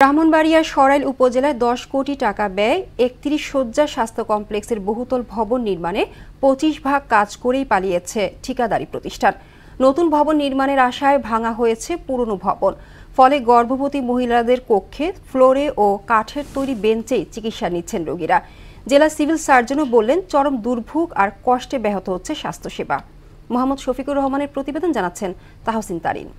ব্রাহ্মণবাড়িয়ার সরাইল উপজেলায় 10 কোটি টাকা ব্যয় 31 শয্যা স্বাস্থ্য কমপ্লেক্সের বহুতল ভবন নির্মাণে 25 ভাগ কাজ করেই পালিয়েছে ঠিকাদারি প্রতিষ্ঠান। নতুন ভবন নির্মাণের আশায় ভাঙা হয়েছে পুরনো ভবন। ফলে গর্ভবতী মহিলাদের কক্ষে ফ্লোরে ও কাঠের তৈরি বেঞ্চেই চিকিৎসা নিচ্ছেন রোগীরা। জেলা সিভিল সার্জনও বললেন, চরম দুর্ভোগ আর কষ্টে ব্যাহত হচ্ছে স্বাস্থ্যসেবা। মোহাম্মদ শফিকুর রহমানের প্রতিবেদন, জানাচ্ছেন তাহসিন তারিন।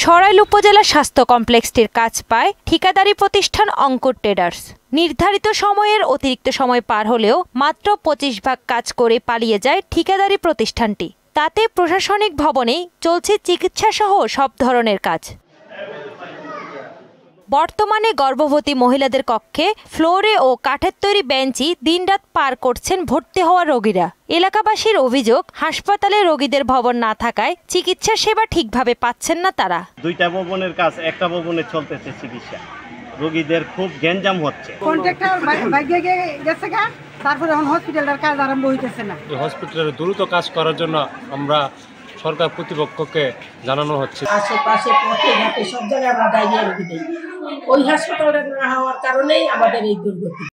সরাইল উপজেলা স্বাস্থ্য কমপ্লেক্সটির কাজ পায় ঠিকাদারি প্রতিষ্ঠান অঙ্কুর ট্রেডার্স। নির্ধারিত সময়ের অতিরিক্ত সময় পার হলেও মাত্র 25 ভাগ কাজ করে পালিয়ে যায় ঠিকাদারি প্রতিষ্ঠানটি। তাতে প্রশাসনিক ভবনেই চলছে চিকিৎসা সহ সব ধরনের কাজ। বর্তমানে গর্ভবতী মহিলাদের কক্ষে ফ্লোরে ও কাঠের তৈরি বেঞ্চই দিনরাত পার করছেন ভর্তি হওয়া রোগীরা। এলাকাবাসীর অভিযোগ, হাসপাতালে রোগীদের ভবন না থাকায় চিকিৎসা সেবা ঠিকভাবে পাচ্ছেন না তারা। দুইটা ভবনের কাজ একটা ভবনে চলতেছে চিকিৎসা, রোগীদের খুব গ্যাঞ্জাম হচ্ছে। তারপরে এখন হসপিটালের কাজ আরম্ভ হইতেছে না। হসপিটালের দ্রুত কাজ করার জন্য আমরা সরকার কর্তৃপক্ষকে জানানো হচ্ছে। আশেপাশে পথে ঘাটে সব জায়গায় আমরা ডায়রিয়া রোগী দেই, ওই হাসপাতালে না হওয়ার কারণেই আমাদের এই দুর্গতি।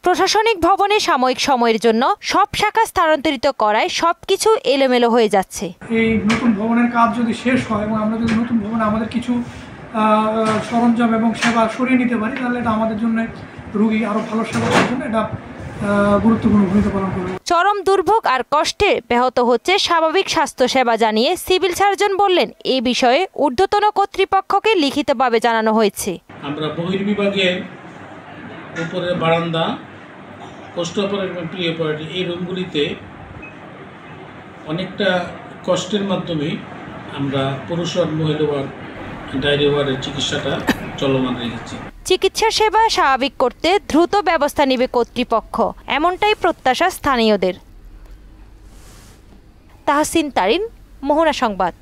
প্রশাসনিক ভবনে সাময়িক সময়ের জন্য সব শাখা স্থানান্তরিত করায় সবকিছু এলোমেলো হয়ে যাচ্ছে। এই নতুন ভবনের কাজ যদি শেষ হয় এবং আমরা যদি নতুন ভবনে আমাদের কিছু সরঞ্জাম এবং সেবা সরিয়ে নিতে পারি, তাহলে এটা আমাদের জন্য রোগী আরো ভালো সেবা পাওয়ার জন্য এটা গুরুত্বপূর্ণ ভূমিকা পালন করবে। চরম দুর্ভোগ আর কষ্টে ব্যাহত হচ্ছে স্বাভাবিক স্বাস্থ্য সেবা জানিয়ে সিভিল সার্জন বললেন, এই বিষয়ে ঊর্ধ্বতন কর্তৃপক্ষকে লিখিতভাবে জানানো হয়েছে। আমরা বহির্বিভাগের উপরের বারান্দা, পোস্ট অপারেটর প্রি অপারেটর এই রুমগুলিতে অনেকটা কষ্টের মাধ্যমে আমরা পুরুষ ওয়ার্ড, মহিলা ওয়ার্ড, ডায়রিয়া ওয়ার্ডের চিকিৎসাটা চলমান রেখেছি। চিকিৎসা সেবা স্বাভাবিক করতে দ্রুত ব্যবস্থা নেবে কর্তৃপক্ষ, এমনটাই প্রত্যাশা স্থানীয়দের। তাহসিন তারিন, মোহনা সংবাদ।